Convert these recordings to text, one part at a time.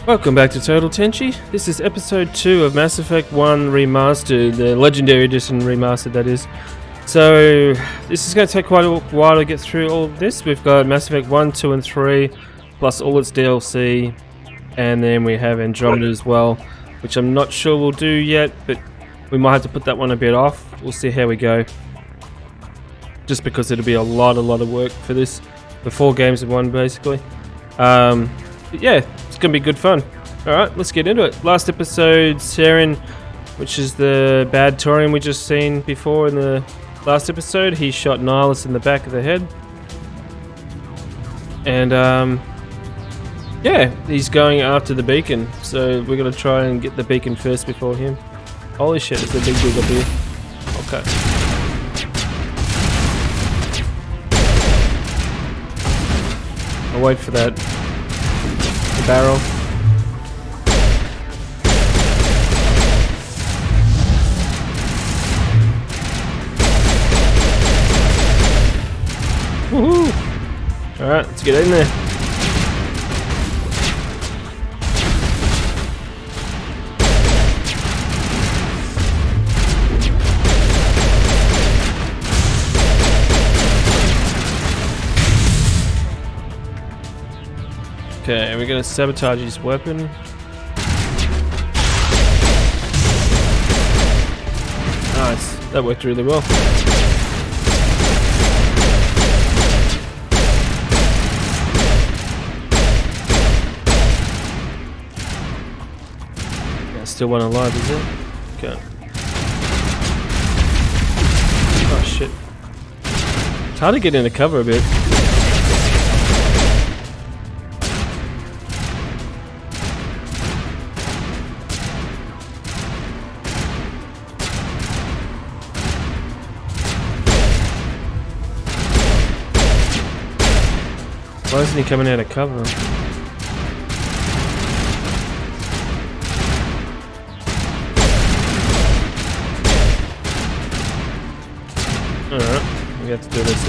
Welcome back to Total Tenshi. This is episode 2 of Mass Effect 1 Remastered, the Legendary Edition Remastered, that is. So, this is going to take quite a while to get through all of this. We've got Mass Effect 1, 2 and 3, plus all its DLC, and then we have Andromeda as well, which I'm not sure we'll do yet, but we might have to put that one a bit off. We'll see how we go. Just because it'll be a lot of work for this. The 4 games in one, basically. But yeah, it's going to be good fun. Alright, let's get into it. Last episode, Saren, which is the bad Taurian we just seen before in the last episode, he shot Nihilus in the back of the head. And, yeah, he's going after the beacon. So we're going to try and get the beacon first before him. Holy shit, there's a big dude up here. Okay. I'll wait for that. The barrel. Woohoo! Alright, let's get in there. Okay, we're gonna sabotage his weapon. Nice, that worked really well. Yeah, still one alive, is it? Okay. Oh shit. It's hard to get into cover a bit. Why isn't he coming out of cover? Alright, we have to do this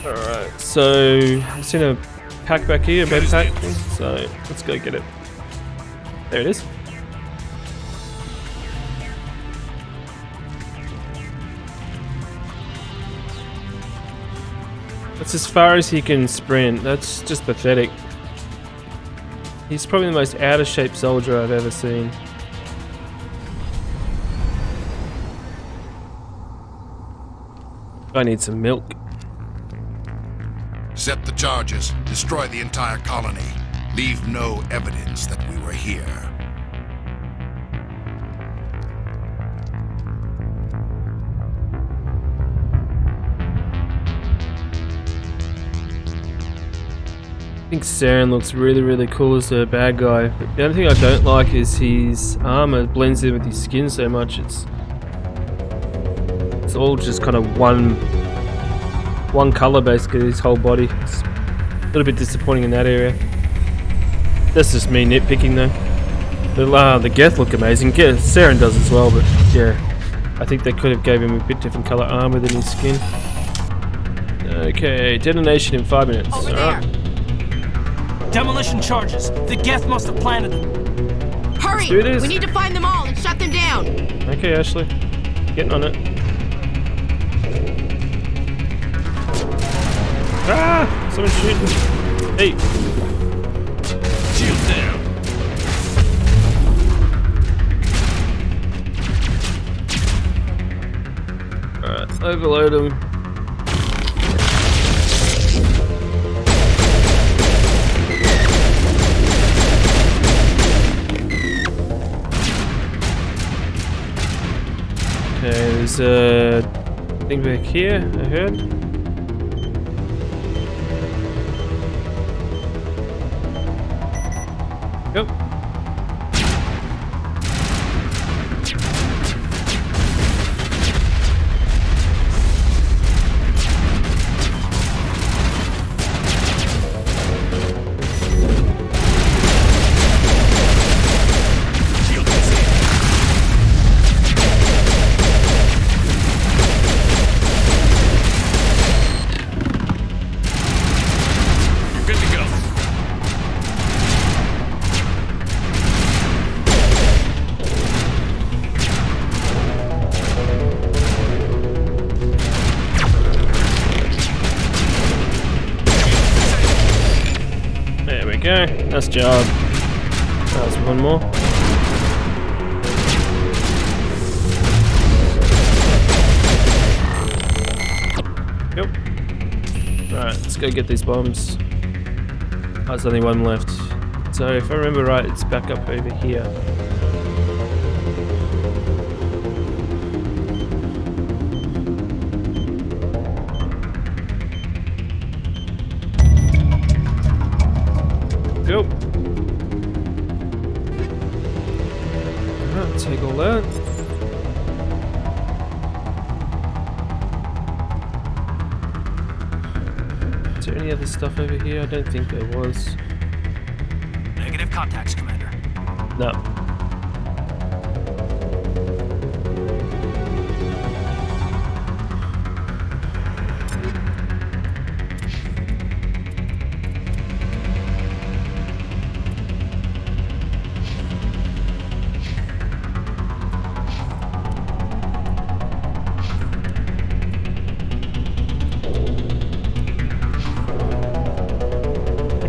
all. Alright, so I've seen a pack back here, a bed pack, so let's go get it. There it is. That's as far as he can sprint. That's just pathetic. He's probably the most out of shape soldier I've ever seen. I need some milk. Set the charges. Destroy the entire colony. Leave no evidence that we were here. I think Saren looks really cool as a bad guy, but the only thing I don't like is his armor blends in with his skin so much. It's all just kind of one color basically, his whole body. It's a little bit disappointing in that area. That's just me nitpicking though. The Geth look amazing. Saren does as well, but yeah, I think they could have gave him a bit different color armor than his skin. Okay, detonation in 5 minutes. Over there. Demolition charges. The Geth must have planted them. Hurry! Do this. We need to find them all and shut them down. Okay, Ashley. Getting on it. Ah! Someone's shooting. Hey! Shield down. Alright, overload him. Okay, there's a thing back here, I heard. Yep. Nice job. That was one more. Yep. Alright, let's go get these bombs. Oh, there's only one left. So if I remember right, it's back up over here. Go. Alright, take all that. Is there any other stuff over here? I don't think there was. Negative contacts, Commander. No.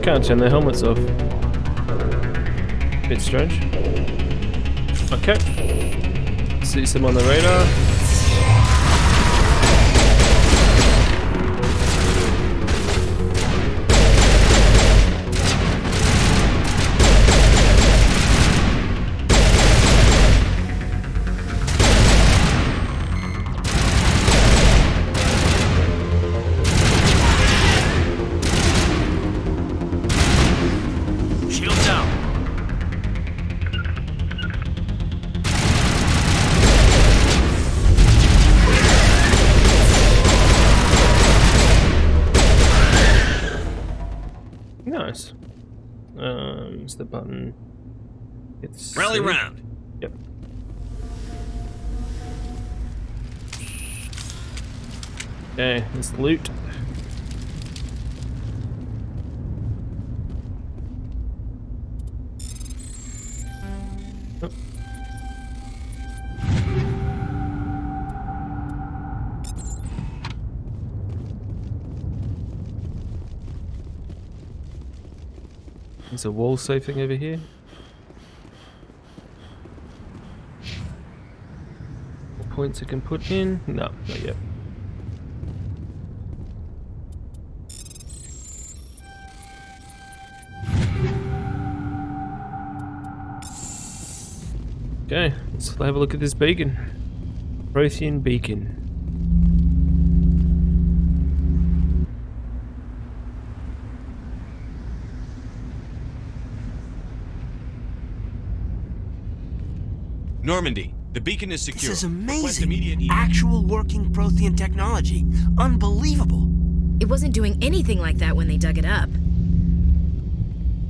Can't turn their helmets off. Bit strange. Okay. See some on the radar. Nice. It's the button. It's rally round. Yep. Okay, let's loot. Oh. There's a wall safe thing over here. More points I can put in? No, not yet. Okay, let's have a look at this beacon. Prothean beacon. Normandy, the beacon is secure. This is Request amazing. immediate Actual working prothean technology. Unbelievable. It wasn't doing anything like that when they dug it up.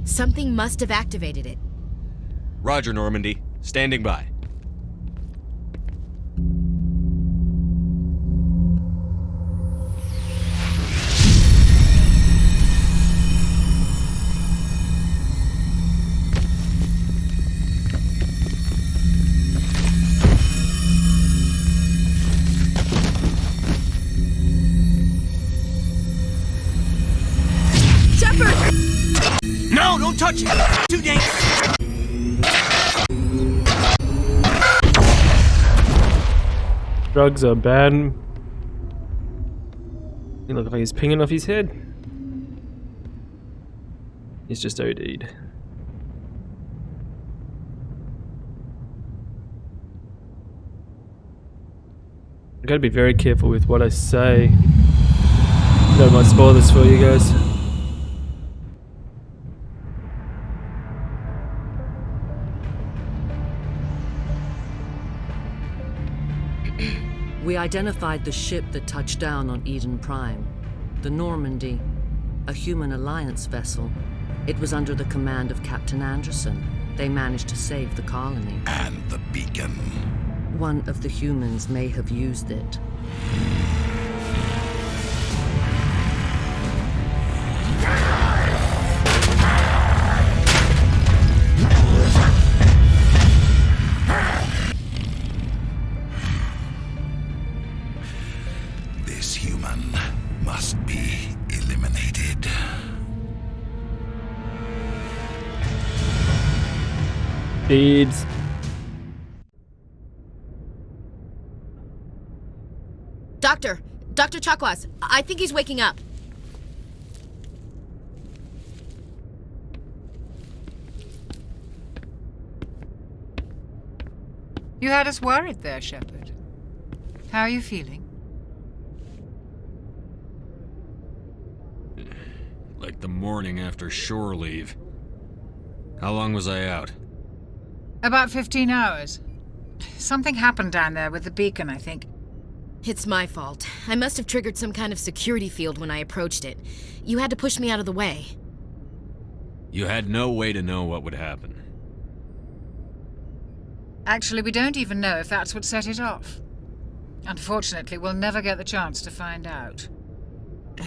Something must have activated it. Roger, Normandy. Standing by. Shepard! No, don't touch it. Too dangerous. Drugs are bad. He looks like he's pinging off his head. He's just OD'd. I gotta be very careful with what I say. Don't might spoil this for you guys. We identified the ship that touched down on Eden Prime, the Normandy, a human alliance vessel. It was under the command of Captain Anderson. They managed to save the colony. And the beacon. One of the humans may have used it. This human must be eliminated. Heaps. Dr. Chakwas, I think he's waking up. You had us worried there, Shepard. How are you feeling? Like the morning after shore leave. How long was I out? About 15 hours. Something happened down there with the beacon, I think. It's my fault. I must have triggered some kind of security field when I approached it. You had to push me out of the way. You had no way to know what would happen. Actually, we don't even know if that's what set it off. Unfortunately, we'll never get the chance to find out.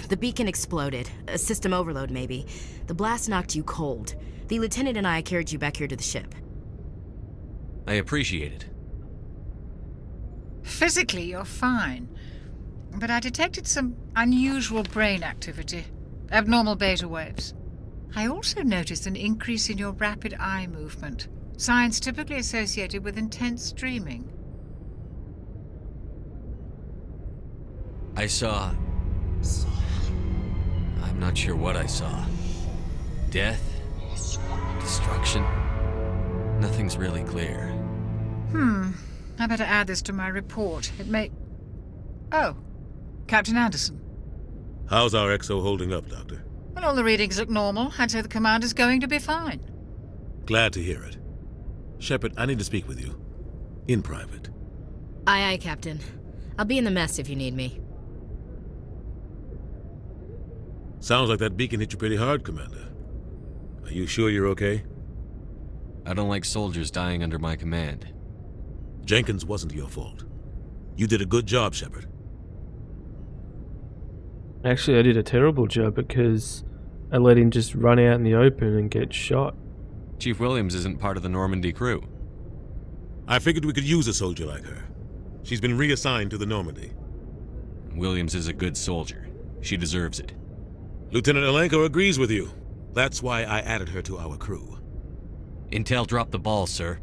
The beacon exploded. A system overload, maybe. The blast knocked you cold. The lieutenant and I carried you back here to the ship. I appreciate it. Physically, you're fine. But I detected some unusual brain activity. Abnormal beta waves. I also noticed an increase in your rapid eye movement. Signs typically associated with intense dreaming. I saw... I'm not sure what I saw. Death? Destruction? Nothing's really clear. I better add this to my report. It may... Oh, Captain Anderson. How's our XO holding up, Doctor? Well, all the readings look normal. I'd say the commander's going to be fine. Glad to hear it. Shepard, I need to speak with you. In private. Aye, aye, Captain. I'll be in the mess if you need me. Sounds like that beacon hit you pretty hard, Commander. Are you sure you're okay? I don't like soldiers dying under my command. Jenkins wasn't your fault. You did a good job, Shepard. Actually, I did a terrible job because I let him just run out in the open and get shot. Chief Williams isn't part of the Normandy crew. I figured we could use a soldier like her. She's been reassigned to the Normandy. Williams is a good soldier. She deserves it. Lieutenant Alenko agrees with you. That's why I added her to our crew. Intel dropped the ball, sir.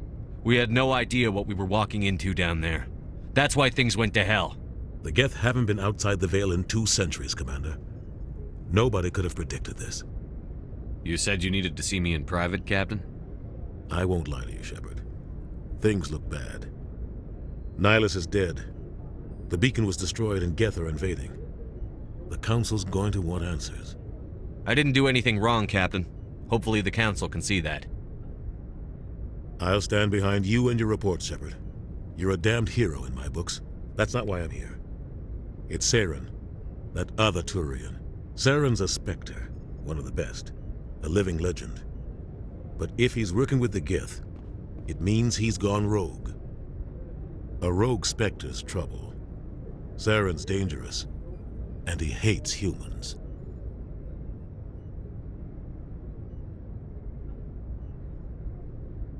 We had no idea what we were walking into down there. That's why things went to hell. The Geth haven't been outside the Veil in 2 centuries, Commander. Nobody could have predicted this. You said you needed to see me in private, Captain? I won't lie to you, Shepard. Things look bad. Nihilus is dead. The beacon was destroyed and Geth are invading. The Council's going to want answers. I didn't do anything wrong, Captain. Hopefully the Council can see that. I'll stand behind you and your report, Shepard. You're a damned hero in my books. That's not why I'm here. It's Saren, that other Turian. Saren's a Spectre, one of the best. A living legend. But if he's working with the Geth, it means he's gone rogue. A rogue Spectre's trouble. Saren's dangerous, and he hates humans.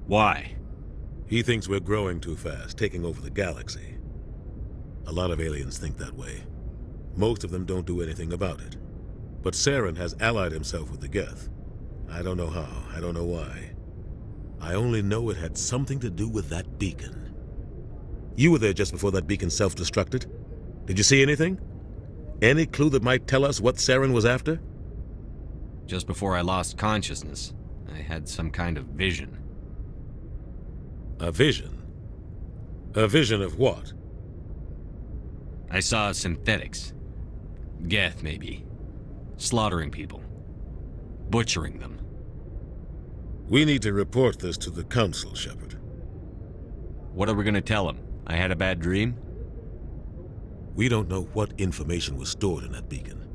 Why? He thinks we're growing too fast, taking over the galaxy. A lot of aliens think that way. Most of them don't do anything about it. But Saren has allied himself with the Geth. I don't know how, I don't know why. I only know it had something to do with that beacon. You were there just before that beacon self-destructed. Did you see anything? Any clue that might tell us what Saren was after? Just before I lost consciousness, I had some kind of vision. A vision? A vision of what? I saw synthetics. Geth, maybe. Slaughtering people. Butchering them. We need to report this to the Council, Shepard. What are we gonna tell them? I had a bad dream? We don't know what information was stored in that beacon.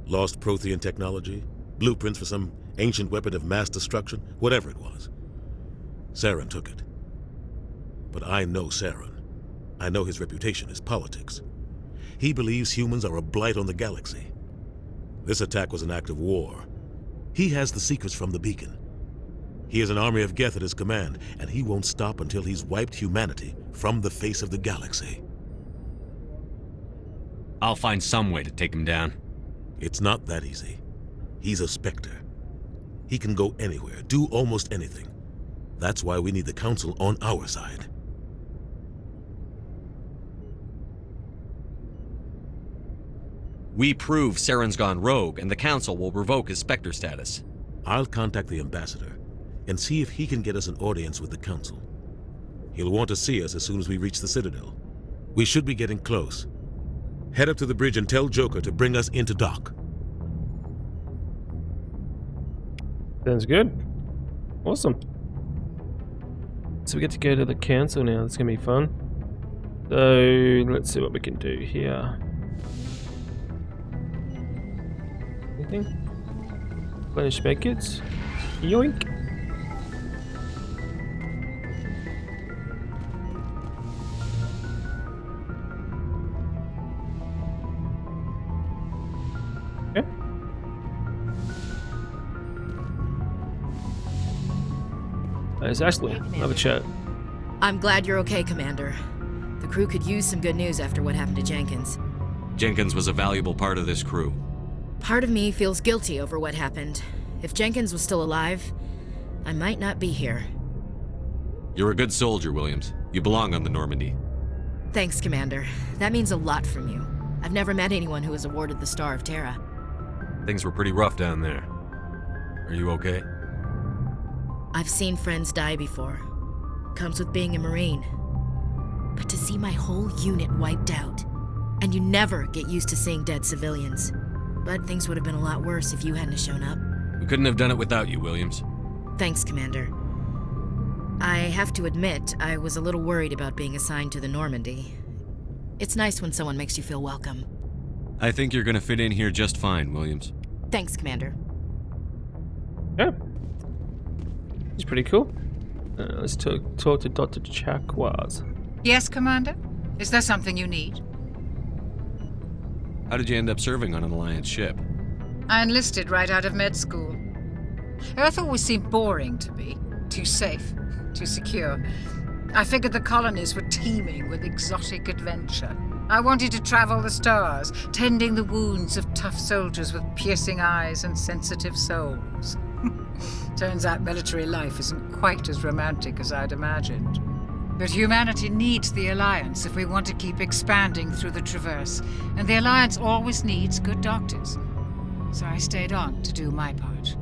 Lost prothean technology? Blueprints for some ancient weapon of mass destruction? Whatever it was. Saren took it. But I know Saren. I know his reputation is politics. He believes humans are a blight on the galaxy. This attack was an act of war. He has the secrets from the beacon. He has an army of Geth at his command, and he won't stop until he's wiped humanity from the face of the galaxy. I'll find some way to take him down. It's not that easy. He's a Spectre. He can go anywhere, do almost anything. That's why we need the Council on our side. We prove Saren's gone rogue, and the Council will revoke his Spectre status. I'll contact the ambassador and see if he can get us an audience with the Council. He'll want to see us as soon as we reach the Citadel. We should be getting close. Head up to the bridge and tell Joker to bring us into dock. Sounds good. Awesome. So we get to go to the council now. That's gonna be fun. So let's see what we can do here. Anything? Replenish medkits. Yoink. Okay. There's Ashley. Have a chat. I'm glad you're okay, Commander. The crew could use some good news after what happened to Jenkins. Jenkins was a valuable part of this crew. Part of me feels guilty over what happened. If Jenkins was still alive, I might not be here. You're a good soldier, Williams. You belong on the Normandy. Thanks, Commander. That means a lot from you. I've never met anyone who was awarded the Star of Terra. Things were pretty rough down there. Are you okay? I've seen friends die before. Comes with being a Marine. But to see my whole unit wiped out, and you never get used to seeing dead civilians. But things would have been a lot worse if you hadn't shown up. We couldn't have done it without you, Williams. Thanks, Commander. I have to admit, I was a little worried about being assigned to the Normandy. It's nice when someone makes you feel welcome. I think you're gonna fit in here just fine, Williams. Thanks, Commander. Yeah. He's pretty cool. Let's talk to Dr. Chakwas. Yes, Commander? Is there something you need? How did you end up serving on an Alliance ship? I enlisted right out of med school. Earth always seemed boring to me. Too safe, too secure. I figured the colonies were teeming with exotic adventure. I wanted to travel the stars, tending the wounds of tough soldiers with piercing eyes and sensitive souls. Turns out military life isn't quite as romantic as I'd imagined. But humanity needs the Alliance if we want to keep expanding through the Traverse, and the Alliance always needs good doctors. So I stayed on to do my part.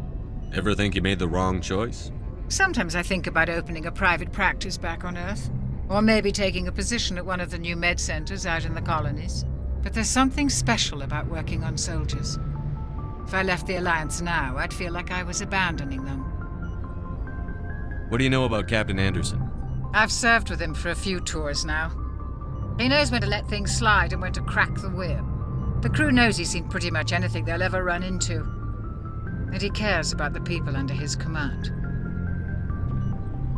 Ever think you made the wrong choice? Sometimes I think about opening a private practice back on Earth, or maybe taking a position at one of the new med centers out in the colonies. But there's something special about working on soldiers. If I left the Alliance now, I'd feel like I was abandoning them. What do you know about Captain Anderson? I've served with him for a few tours now. He knows when to let things slide and when to crack the whip. The crew knows he's seen pretty much anything they'll ever run into. And he cares about the people under his command.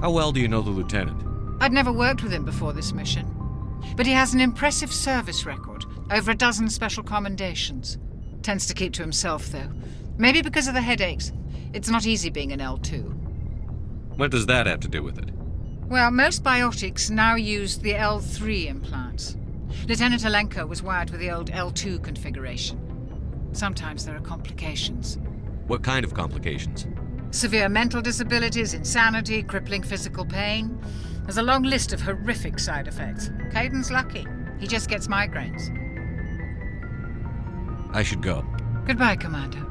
How well do you know the lieutenant? I'd never worked with him before this mission. But he has an impressive service record, over a dozen special commendations. Tends to keep to himself, though. Maybe because of the headaches. It's not easy being an L2. What does that have to do with it? Well, most biotics now use the L3 implants. Lieutenant Alenko was wired with the old L2 configuration. Sometimes there are complications. What kind of complications? Severe mental disabilities, insanity, crippling physical pain. There's a long list of horrific side effects. Caden's lucky. He just gets migraines. I should go. Goodbye, Commander.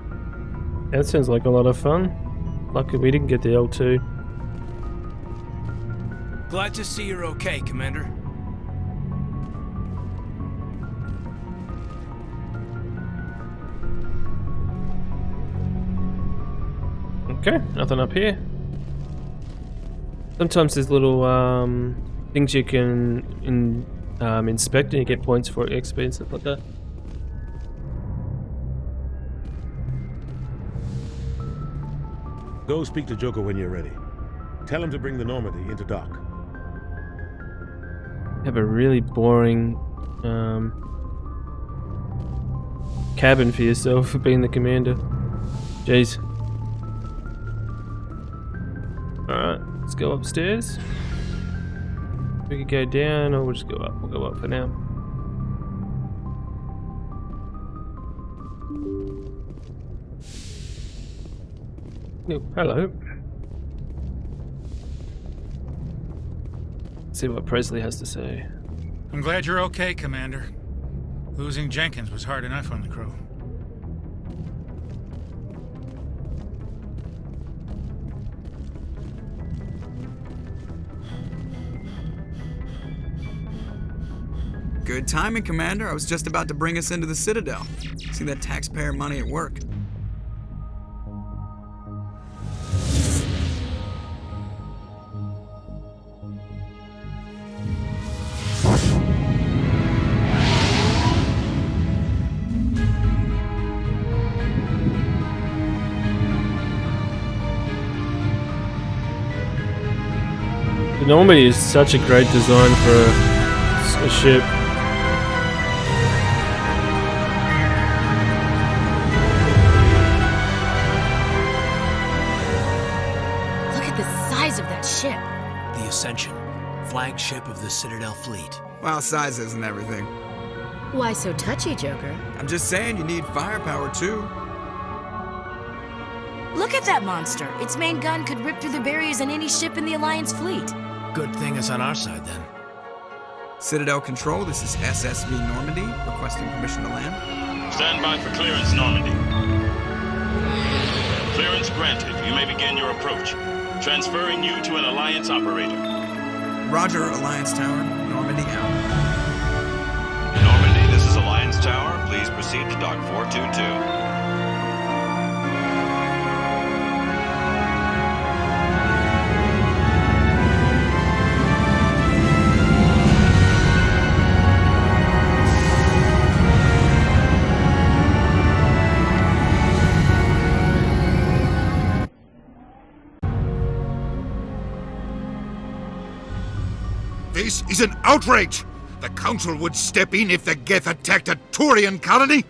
That sounds like a lot of fun. Lucky we didn't get the L2. Glad to see you're okay, Commander. Okay, nothing up here. Sometimes there's little things you can inspect and you get points for XP and stuff like that. Go speak to Joker when you're ready. Tell him to bring the Normandy into dock. You have a really boring cabin for yourself for being the commander. Jeez. Alright, let's go upstairs. We could go down or we'll just go up. We'll go up for now. Oh, hello. Let's see what Presley has to say. I'm glad you're okay, Commander. Losing Jenkins was hard enough on the crew. Good timing, Commander. I was just about to bring us into the Citadel. See that taxpayer money at work. The Normandy is such a great design for a ship. Look at the size of that ship. The Ascension, flagship of the Citadel fleet. Well, size isn't everything. Why so touchy, Joker? I'm just saying you need firepower, too. Look at that monster. Its main gun could rip through the barriers in any ship in the Alliance fleet. Good thing it's on our side, then. Citadel Control, this is SSV Normandy, requesting permission to land. Stand by for clearance, Normandy. Clearance granted. You may begin your approach. Transferring you to an Alliance operator. Roger, Alliance Tower. Normandy out. Normandy, this is Alliance Tower. Please proceed to Dock 422. This is an outrage! The Council would step in if the Geth attacked a Turian colony?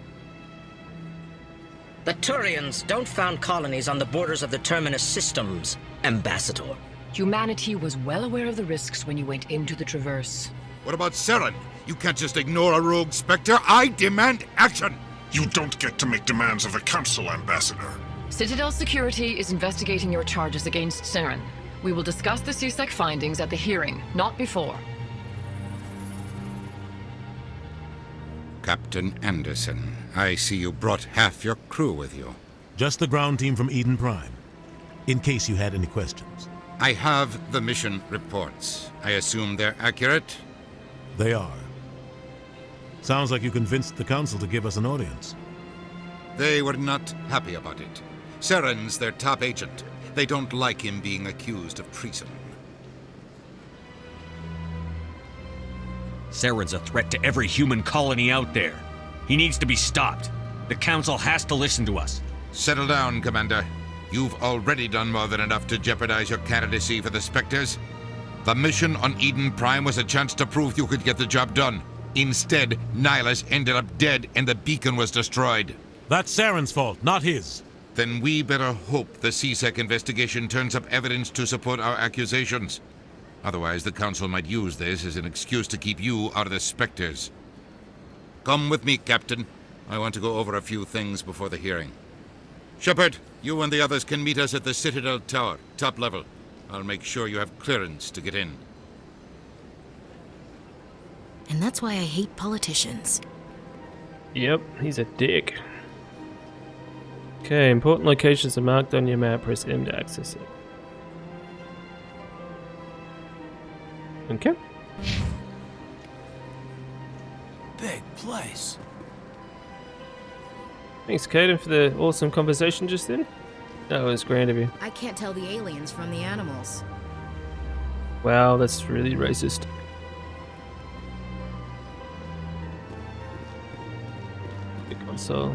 The Turians don't found colonies on the borders of the Terminus systems, Ambassador. Humanity was well aware of the risks when you went into the Traverse. What about Saren? You can't just ignore a rogue Spectre. I demand action! You don't get to make demands of the Council, Ambassador. Citadel Security is investigating your charges against Saren. We will discuss the CSEC findings at the hearing, not before. Captain Anderson, I see you brought half your crew with you. Just the ground team from Eden Prime, in case you had any questions. I have the mission reports. I assume they're accurate? They are. Sounds like you convinced the Council to give us an audience. They were not happy about it. Saren's their top agent. They don't like him being accused of treason. Saren's a threat to every human colony out there. He needs to be stopped. The Council has to listen to us. Settle down, Commander. You've already done more than enough to jeopardize your candidacy for the Spectres. The mission on Eden Prime was a chance to prove you could get the job done. Instead, Nihilus ended up dead and the beacon was destroyed. That's Saren's fault, not his. Then we better hope the CSEC investigation turns up evidence to support our accusations. Otherwise, the Council might use this as an excuse to keep you out of the Spectres. Come with me, Captain. I want to go over a few things before the hearing. Shepard, you and the others can meet us at the Citadel Tower, top level. I'll make sure you have clearance to get in. And that's why I hate politicians. Yep, he's a dick. Okay, important locations are marked on your map. Press M to access it. Okay. Big place. Thanks, Caden, for the awesome conversation just then. That was grand of you. I can't tell the aliens from the animals. Wow, that's really racist. The console.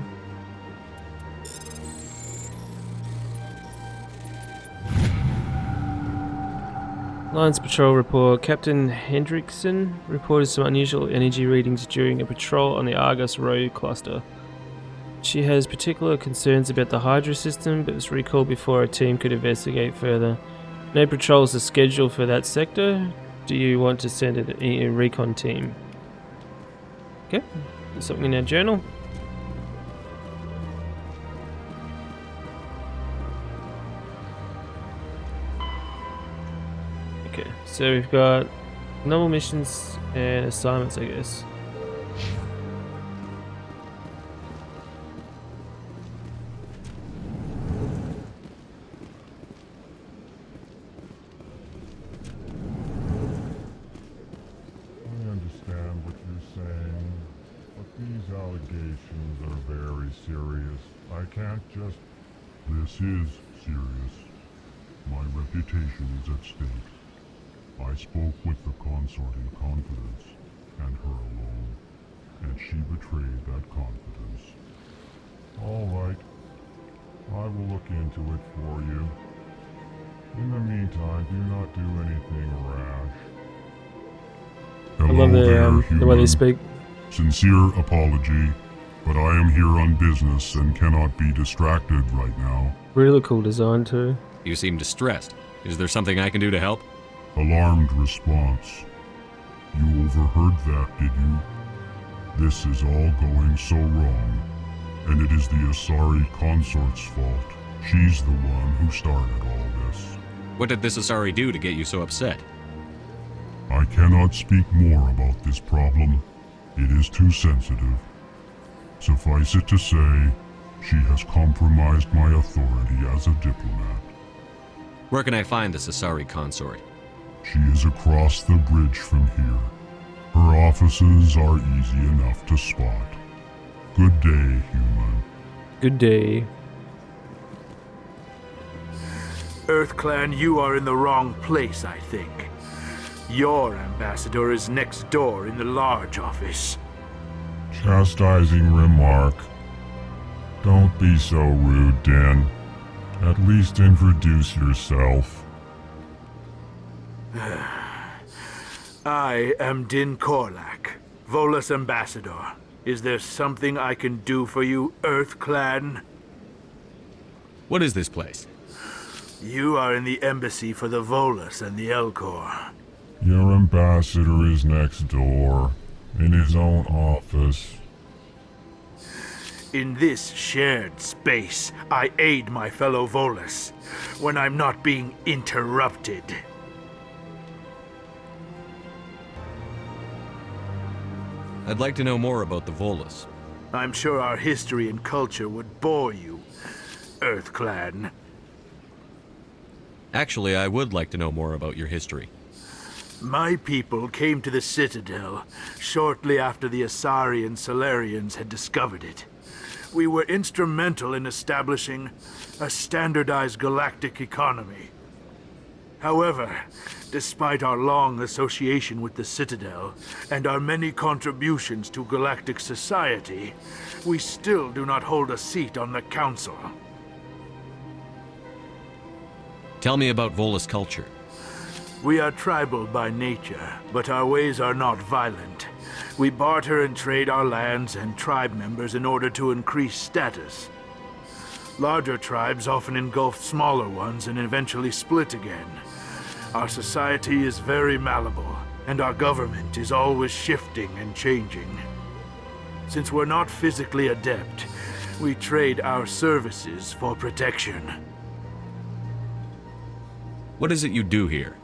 Lines Patrol report. Captain Hendrickson reported some unusual energy readings during a patrol on the Argus Rho cluster. She has particular concerns about the Hydra system, but was recalled before a team could investigate further. No patrols are scheduled for that sector. Do you want to send a recon team? Okay, there's something in our journal. Okay, so we've got Normal missions and assignments, I guess. I understand what you're saying, but these allegations are very serious. I can't just... This is serious. My reputation is at stake. I spoke with the consort in confidence, and her alone, and she betrayed that confidence. All right. I will look into it for you. In the meantime, do not do anything rash. I love the way they speak. Sincere apology, but I am here on business and cannot be distracted right now. Really cool design too. You seem distressed. Is there something I can do to help? Alarmed response. You overheard that, did you? This is all going so wrong, and it is the Asari consort's fault. She's the one who started all this. What did this Asari do to get you so upset? I cannot speak more about this problem. It is too sensitive. Suffice it to say, she has compromised my authority as a diplomat. Where can I find this Asari consort? She is across the bridge from here. Her offices are easy enough to spot. Good day, human. Good day. EarthClan, you are in the wrong place, I think. Your ambassador is next door in the large office. Chastising remark. Don't be so rude, Din. At least introduce yourself. I am Din Korlak, Volus ambassador. Is there something I can do for you, EarthClan? What is this place? You are in the embassy for the Volus and the Elcor. Your ambassador is next door, in his own office. In this shared space, I aid my fellow Volus when I'm not being interrupted. I'd like to know more about the Volus. I'm sure our history and culture would bore you, EarthClan. Actually, I would like to know more about your history. My people came to the Citadel shortly after the Asari and Solarians had discovered it. We were instrumental in establishing a standardized galactic economy. However, despite our long association with the Citadel and our many contributions to galactic society, we still do not hold a seat on the Council. Tell me about Volus culture. We are tribal by nature, but our ways are not violent. We barter and trade our lands and tribe members in order to increase status. Larger tribes often engulf smaller ones and eventually split again. Our society is very malleable, and our government is always shifting and changing. Since we're not physically adept, we trade our services for protection. What is it you do here?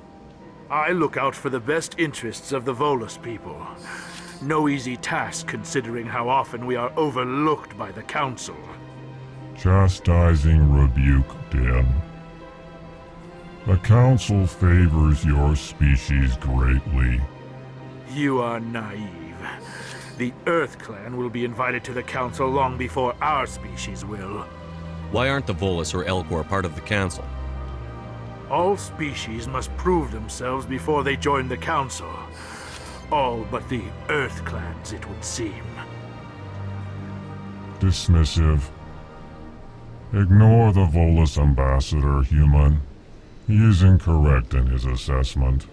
I look out for the best interests of the Volus people. No easy task considering how often we are overlooked by the Council. Chastising rebuke, Din. The Council favors your species greatly. You are naive. The EarthClan will be invited to the Council long before our species will. Why aren't the Volus or Elcor part of the Council? All species must prove themselves before they join the Council. All but the EarthClans, it would seem. Dismissive. Ignore the Volus ambassador, human. He is incorrect in his assessment.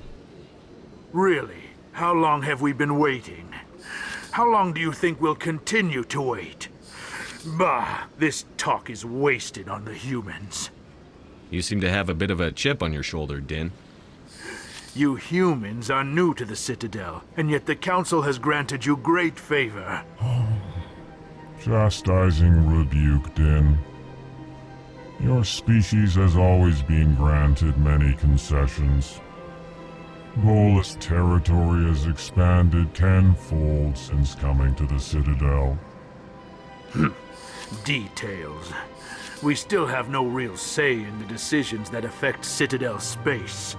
Really? How long have we been waiting? How long do you think we'll continue to wait? Bah, this talk is wasted on the humans. You seem to have a bit of a chip on your shoulder, Din. You humans are new to the Citadel, and yet the Council has granted you great favor. Chastising rebuke, Din. Your species has always been granted many concessions. Volus territory has expanded tenfold since coming to the Citadel. Details. We still have no real say in the decisions that affect Citadel space.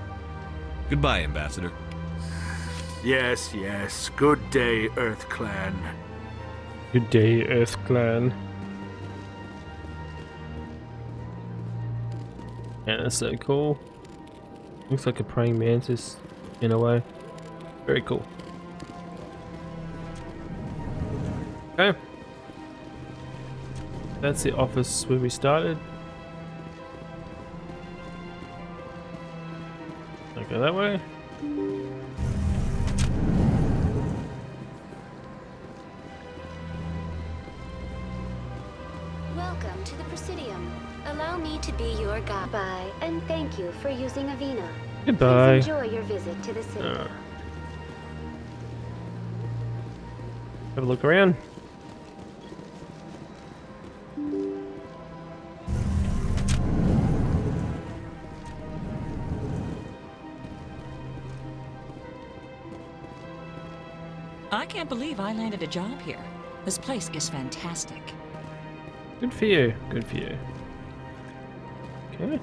Goodbye, Ambassador. Yes, yes. Good day, Earth Clan. Good day, Earth Clan. Yeah, that's so cool. Looks like a praying mantis in a way. Very cool. Okay. That's the office where we started. I'll go that way. Welcome to the Presidium. Allow me to be your guide. Bye, and thank you for using Avina. Goodbye. Please enjoy your visit to the Citadel. Have a look around. I can't believe I landed a job here. This place is fantastic. Good for you. Good for you. Okay.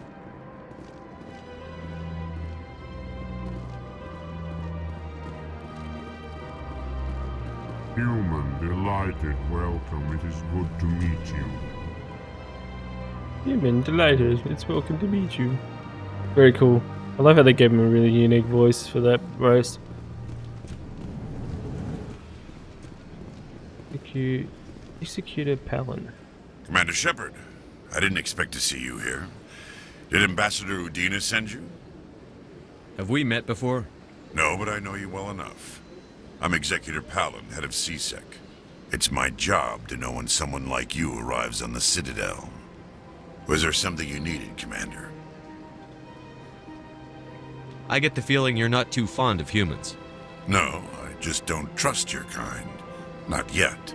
Human, delighted, welcome. It is good to meet you. Human, delighted. It's welcome to meet you. Very cool. I love how they gave him a really unique voice for that roast. Executor Palin. Commander Shepard, I didn't expect to see you here. Did Ambassador Udina send you? Have we met before? No, but I know you well enough. I'm Executor Palin, head of CSEC. It's my job to know when someone like you arrives on the Citadel. Was there something you needed, Commander? I get the feeling you're not too fond of humans. No, I just don't trust your kind. Not yet.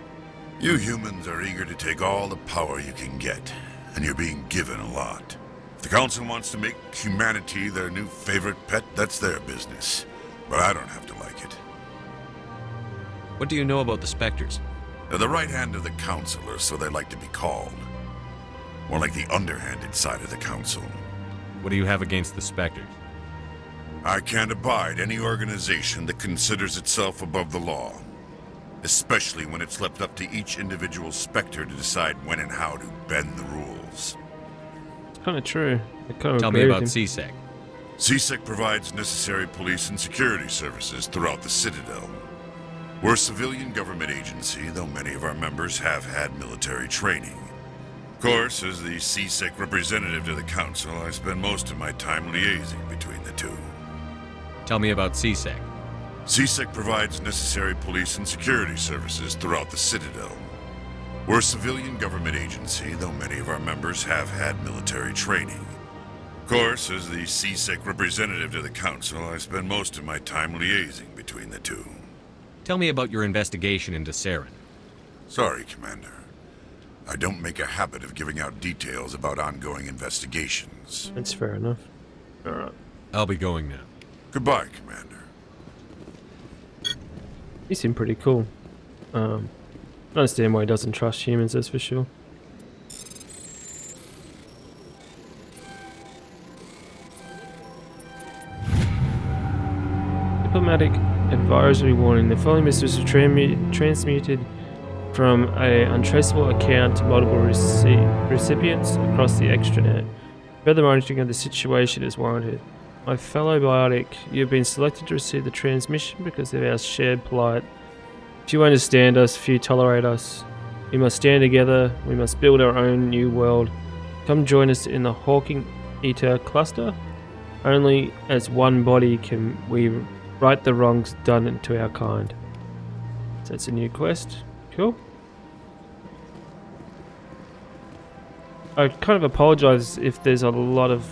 You humans are eager to take all the power you can get, and you're being given a lot. If the Council wants to make humanity their new favorite pet, that's their business. But I don't have to like it. What do you know about the Spectres? They're the right hand of the Council, or so they like to be called. More like the underhanded side of the Council. What do you have against the Spectres? I can't abide any organization that considers itself above the law. Especially when it's left up to each individual Spectre to decide when and how to bend the rules. It's kind of true. I kind of Tell me about CSEC. CSEC provides necessary police and security services throughout the Citadel. We're a civilian government agency, though many of our members have had military training. Of course, as the CSEC representative to the Council, I spend most of my time liaising between the two. Tell me about CSEC. CSEC provides necessary police and security services throughout the Citadel. We're a civilian government agency, though many of our members have had military training. Of course, as the CSEC representative to the Council, I spend most of my time liaising between the two. Tell me about your investigation into Saren. Sorry, Commander. I don't make a habit of giving out details about ongoing investigations. That's fair enough. Alright. I'll be going now. Goodbye, Commander. He seemed pretty cool. I understand why he doesn't trust humans, that's for sure. Diplomatic advisory warning. The following message was transmuted from an untraceable account to multiple recipients across the extranet. Further monitoring of the situation is warranted. My fellow biotic, you have been selected to receive the transmission because of our shared plight. Few understand us, few tolerate us. We must stand together, we must build our own new world. Come join us in the Hawking Eater cluster. Only as one body can we right the wrongs done to our kind. So that's a new quest. Cool. I kind of apologize if there's a lot of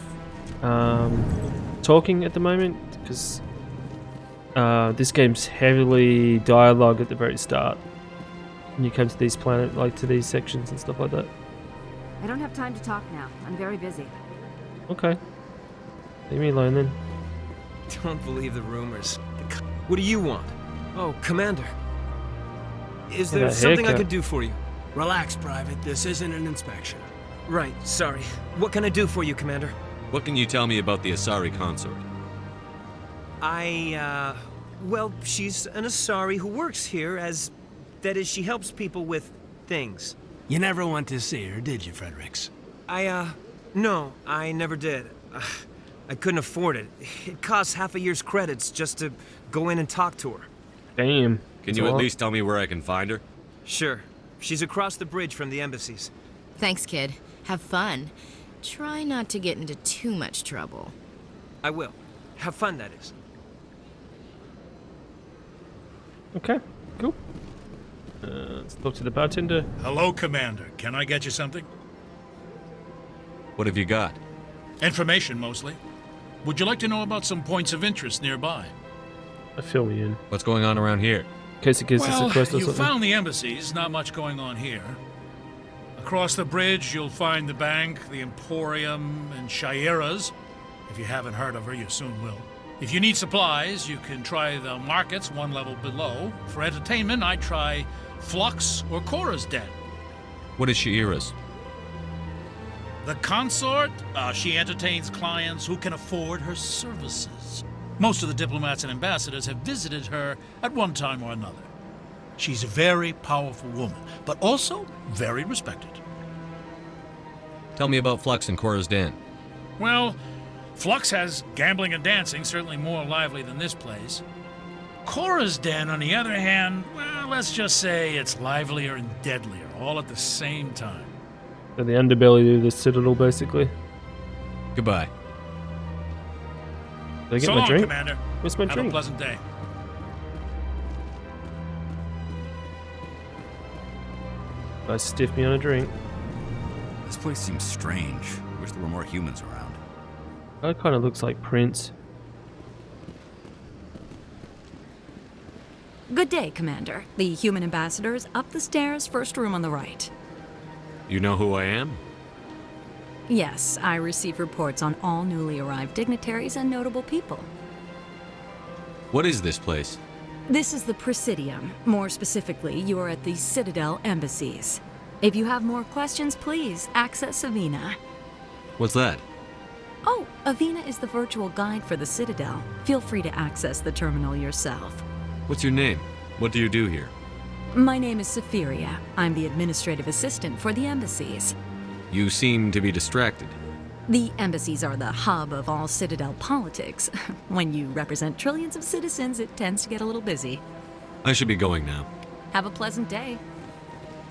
talking at the moment, because this game's heavily dialogue at the very start when you come to these to these sections and stuff like that. I don't have time to talk now. I'm very busy. Okay. Leave me alone then. Don't believe the rumors. What do you want? Oh, Commander. Is there something I could do for you? Relax, Private. This isn't an inspection. Right, sorry. What can I do for you, Commander? What can you tell me about the Asari consort? Well, she's an Asari who works here that is, she helps people with things. You never went to see her, did you, Fredericks? No, I never did. I couldn't afford it. It costs half a year's credits just to go in and talk to her. Damn. Can you at least tell me where I can find her? Sure. She's across the bridge from the embassies. Thanks, kid. Have fun. Try not to get into too much trouble. I will. Have fun, that is. Okay, cool. Let's talk to the bartender. Hello, Commander. Can I get you something? What have you got? Information, mostly. Would you like to know about some points of interest nearby? Fill me in. What's going on around here? In case it gives us a quest or you something. found the embassies. Not much going on here. Across the bridge, you'll find the bank, the Emporium, and Shaira's. If you haven't heard of her, you soon will. If you need supplies, you can try the markets one level below. For entertainment, I'd try Flux or Cora's Den. What is Shaira's? The consort, she entertains clients who can afford her services. Most of the diplomats and ambassadors have visited her at one time or another. She's a very powerful woman, but also very respected. Tell me about Flux and Cora's Den. Well, Flux has gambling and dancing, certainly more lively than this place. Cora's Den, on the other hand, well, let's just say it's livelier and deadlier, all at the same time. So the underbelly of the Citadel, basically. Goodbye. Did I get So my long, drink? Commander. Where's my Have drink? a pleasant day. Guys, stiff me on a drink. This place seems strange. Wish there were more humans around. That kind of looks like Prince. Good day, Commander. The human ambassador is up the stairs, first room on the right. You know who I am? Yes, I receive reports on all newly arrived dignitaries and notable people. What is this place? This is the Presidium. More specifically, you are at the Citadel embassies. If you have more questions, please access Avina. What's that? Oh, Avina is the virtual guide for the Citadel. Feel free to access the terminal yourself. What's your name? What do you do here? My name is Safiria. I'm the administrative assistant for the embassies. You seem to be distracted. The embassies are the hub of all Citadel politics. When you represent trillions of citizens, it tends to get a little busy. I should be going now. Have a pleasant day.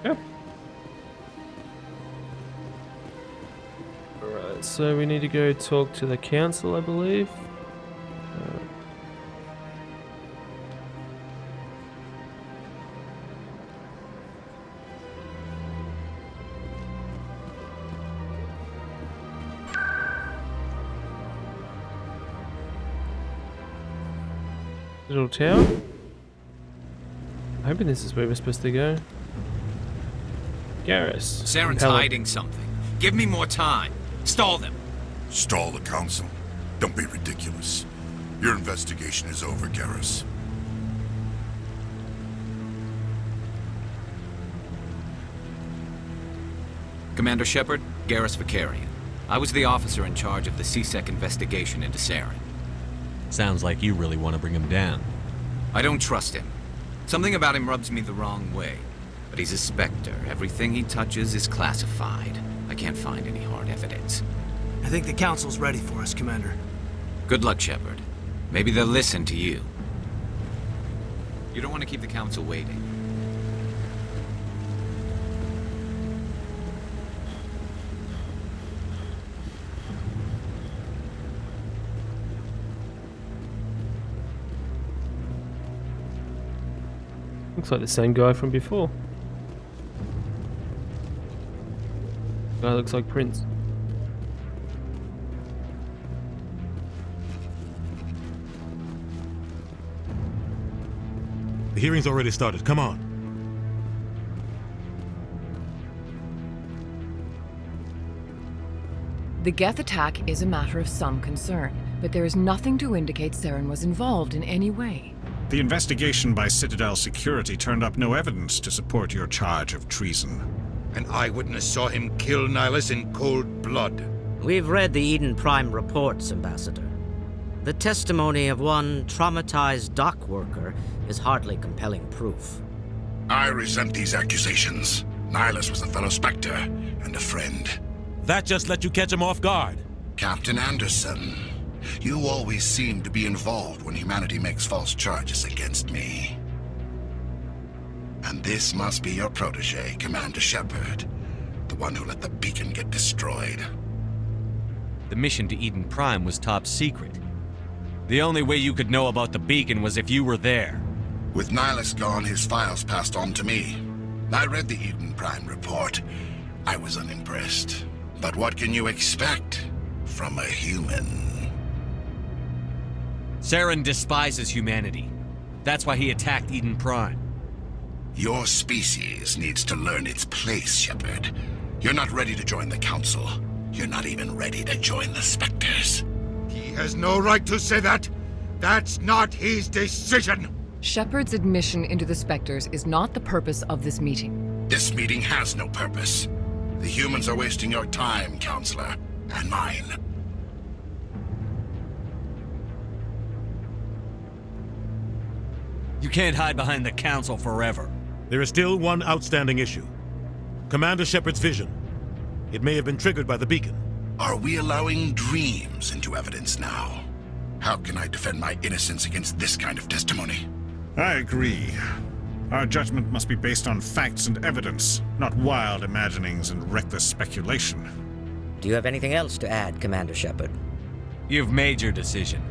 Yeah. Alright, so we need to go talk to the council, I believe. Little tower. I'm hoping this is where we're supposed to go. Garrus. Saren's hiding something. Give me more time. Stall them. Stall the council? Don't be ridiculous. Your investigation is over, Garrus. Commander Shepard, Garrus Vicarian. I was the officer in charge of the CSEC investigation into Saren. Sounds like you really want to bring him down. I don't trust him. Something about him rubs me the wrong way. But he's a Spectre. Everything he touches is classified. I can't find any hard evidence. I think the council's ready for us, Commander. Good luck, Shepard. Maybe they'll listen to you. You don't want to keep the council waiting. Looks like the same guy from before. Guy looks like Prince. The hearing's already started. Come on. The Geth attack is a matter of some concern, but there is nothing to indicate Saren was involved in any way. The investigation by Citadel Security turned up no evidence to support your charge of treason. An eyewitness saw him kill Nihilus in cold blood. We've read the Eden Prime reports, Ambassador. The testimony of one traumatized dock worker is hardly compelling proof. I resent these accusations. Nihilus was a fellow Spectre and a friend. That just let you catch him off guard. Captain Anderson, you always seem to be involved when humanity makes false charges against me. And this must be your protege, Commander Shepard, the one who let the beacon get destroyed. The mission to Eden Prime was top secret. The only way you could know about the beacon was if you were there. With Nihilus gone, his files passed on to me. I read the Eden Prime report. I was unimpressed. But what can you expect from a human? Saren despises humanity. That's why he attacked Eden Prime. Your species needs to learn its place, Shepard. You're not ready to join the Council. You're not even ready to join the Spectres. He has no right to say that. That's not his decision. Shepard's admission into the Spectres is not the purpose of this meeting. This meeting has no purpose. The humans are wasting your time, Counselor, and mine. You can't hide behind the Council forever. There is still one outstanding issue. Commander Shepard's vision. It may have been triggered by the beacon. Are we allowing dreams into evidence now? How can I defend my innocence against this kind of testimony? I agree. Our judgment must be based on facts and evidence, not wild imaginings and reckless speculation. Do you have anything else to add, Commander Shepard? You've made your decision.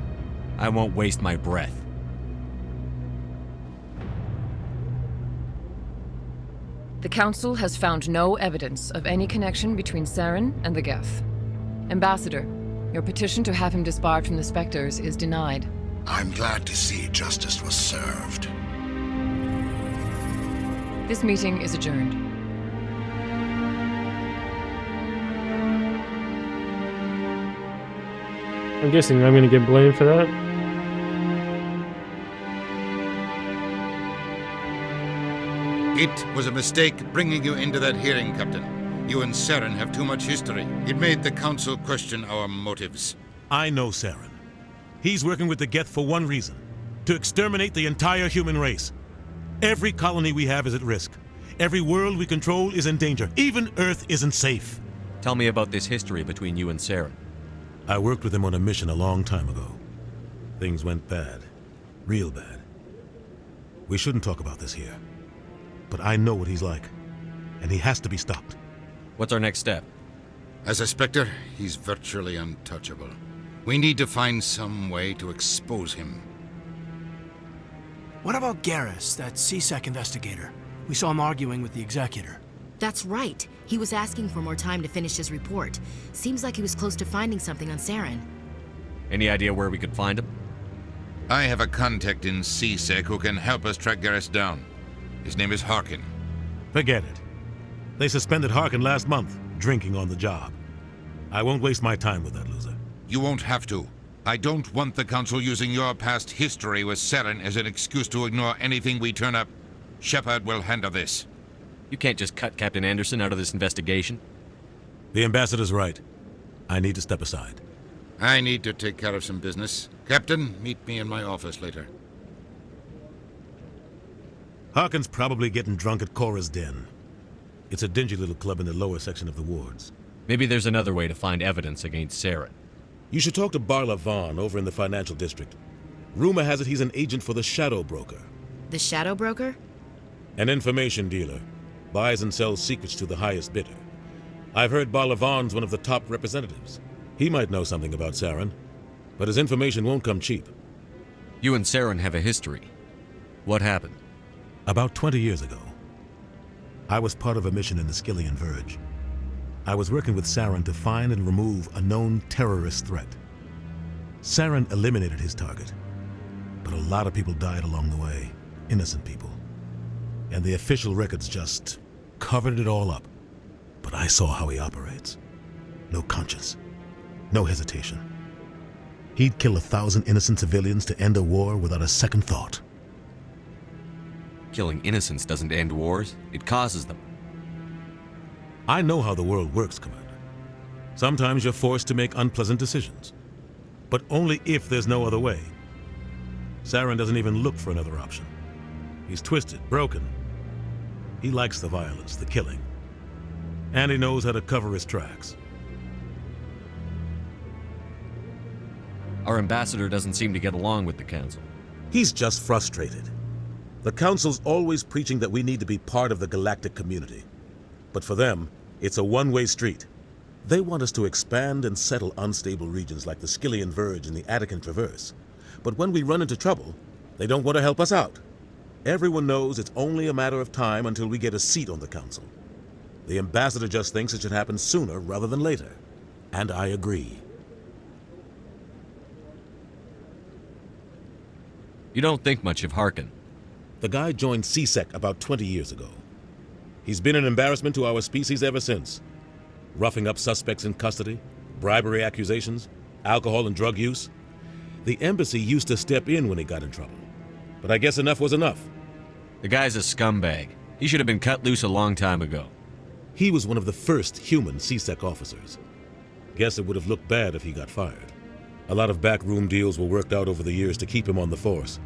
I won't waste my breath. The Council has found no evidence of any connection between Saren and the Geth. Ambassador, your petition to have him disbarred from the Spectres is denied. I'm glad to see justice was served. This meeting is adjourned. I'm guessing I'm going to get blamed for that. It was a mistake bringing you into that hearing, Captain. You and Saren have too much history. It made the Council question our motives. I know Saren. He's working with the Geth for one reason. To exterminate the entire human race. Every colony we have is at risk. Every world we control is in danger. Even Earth isn't safe. Tell me about this history between you and Saren. I worked with him on a mission a long time ago. Things went bad. Real bad. We shouldn't talk about this here. But I know what he's like. And he has to be stopped. What's our next step? As a Spectre, he's virtually untouchable. We need to find some way to expose him. What about Garrus, that CSEC investigator? We saw him arguing with the Executor. That's right. He was asking for more time to finish his report. Seems like he was close to finding something on Saren. Any idea where we could find him? I have a contact in CSEC who can help us track Garrus down. His name is Harkin. Forget it. They suspended Harkin last month, drinking on the job. I won't waste my time with that loser. You won't have to. I don't want the Council using your past history with Saren as an excuse to ignore anything we turn up. Shepard will handle this. You can't just cut Captain Anderson out of this investigation. The Ambassador's right. I need to step aside. I need to take care of some business. Captain, meet me in my office later. Harkin's probably getting drunk at Cora's Den. It's a dingy little club in the lower section of the wards. Maybe there's another way to find evidence against Saren. You should talk to Barla Vaughn over in the financial district. Rumor has it he's an agent for the Shadow Broker. The Shadow Broker? An information dealer. Buys and sells secrets to the highest bidder. I've heard Barla Vaughn's one of the top representatives. He might know something about Saren, but his information won't come cheap. You and Saren have a history. What happened? About 20 years ago, I was part of a mission in the Skillian Verge. I was working with Saren to find and remove a known terrorist threat. Saren eliminated his target, but a lot of people died along the way, innocent people. And the official records just covered it all up. But I saw how he operates. No conscience, no hesitation. He'd kill 1,000 innocent civilians to end a war without a second thought. Killing innocents doesn't end wars, it causes them. I know how the world works, Commander. Sometimes you're forced to make unpleasant decisions, but only if there's no other way. Saren doesn't even look for another option. He's twisted, broken. He likes the violence, the killing, and he knows how to cover his tracks. Our ambassador doesn't seem to get along with the Council. He's just frustrated. The Council's always preaching that we need to be part of the galactic community. But for them, it's a one-way street. They want us to expand and settle unstable regions like the Skillian Verge and the Attican Traverse. But when we run into trouble, they don't want to help us out. Everyone knows it's only a matter of time until we get a seat on the Council. The ambassador just thinks it should happen sooner rather than later. And I agree. You don't think much of Harkin. The guy joined CSEC about 20 years ago. He's been an embarrassment to our species ever since. Roughing up suspects in custody, bribery accusations, alcohol and drug use. The embassy used to step in when he got in trouble. But I guess enough was enough. The guy's a scumbag. He should have been cut loose a long time ago. He was one of the first human CSEC officers. Guess it would have looked bad if he got fired. A lot of backroom deals were worked out over the years to keep him on the force.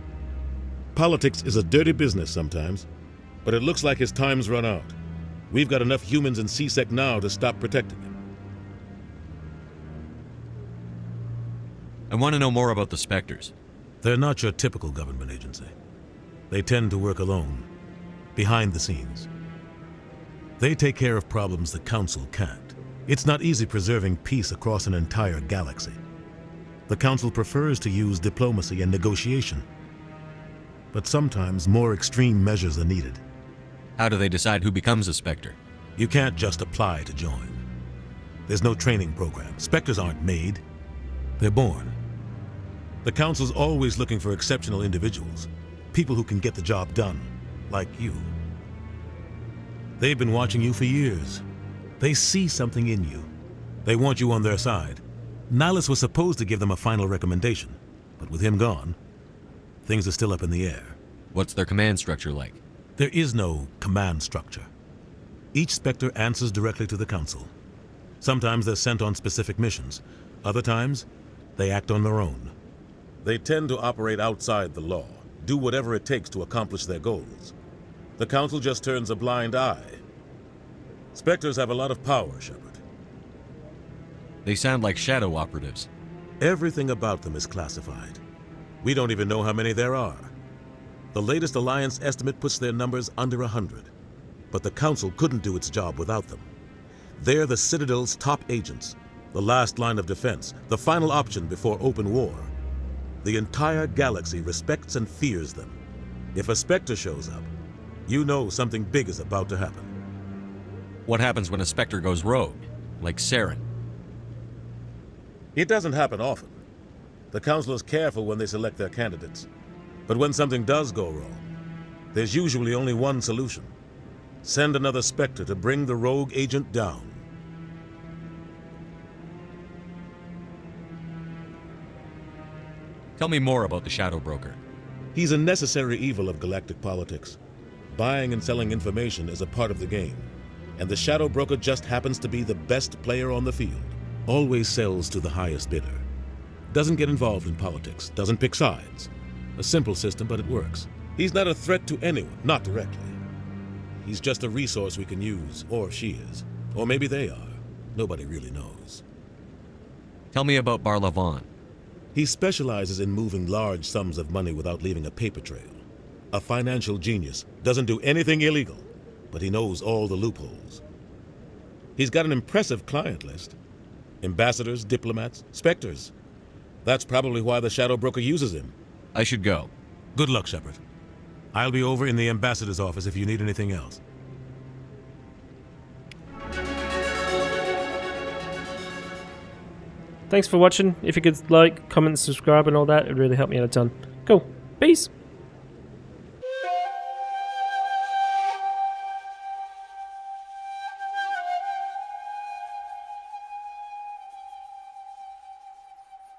Politics is a dirty business sometimes, but it looks like his time's run out. We've got enough humans in CSEC now to stop protecting him. I want to know more about the Spectres. They're not your typical government agency. They tend to work alone, behind the scenes. They take care of problems the Council can't. It's not easy preserving peace across an entire galaxy. The Council prefers to use diplomacy and negotiation. But sometimes more extreme measures are needed. How do they decide who becomes a Spectre? You can't just apply to join. There's no training program. Spectres aren't made. They're born. The Council's always looking for exceptional individuals. People who can get the job done, like you. They've been watching you for years. They see something in you. They want you on their side. Nihilus was supposed to give them a final recommendation, but with him gone, things are still up in the air. What's their command structure like? There is no command structure. Each Spectre answers directly to the Council. Sometimes they're sent on specific missions. Other times, they act on their own. They tend to operate outside the law, do whatever it takes to accomplish their goals. The Council just turns a blind eye. Spectres have a lot of power, Shepard. They sound like shadow operatives. Everything about them is classified. We don't even know how many there are. The latest Alliance estimate puts their numbers under 100. But the Council couldn't do its job without them. They're the Citadel's top agents, the last line of defense, the final option before open war. The entire galaxy respects and fears them. If a Spectre shows up, you know something big is about to happen. What happens when a Spectre goes rogue, like Saren? It doesn't happen often. The Council is careful when they select their candidates. But when something does go wrong, there's usually only one solution. Send another Spectre to bring the rogue agent down. Tell me more about the Shadow Broker. He's a necessary evil of galactic politics. Buying and selling information is a part of the game, and the Shadow Broker just happens to be the best player on the field. Always sells to the highest bidder. Doesn't get involved in politics, doesn't pick sides. A simple system, but it works. He's not a threat to anyone, not directly. He's just a resource we can use, or she is. Or maybe they are. Nobody really knows. Tell me about Barlavon. He specializes in moving large sums of money without leaving a paper trail. A financial genius, doesn't do anything illegal, but he knows all the loopholes. He's got an impressive client list. Ambassadors, diplomats, Spectres. That's probably why the Shadow Broker uses him. I should go. Good luck, Shepard. I'll be over in the ambassador's office if you need anything else. Thanks for watching. If you could like, comment, subscribe and all that, it'd really help me out a ton. Cool. Peace.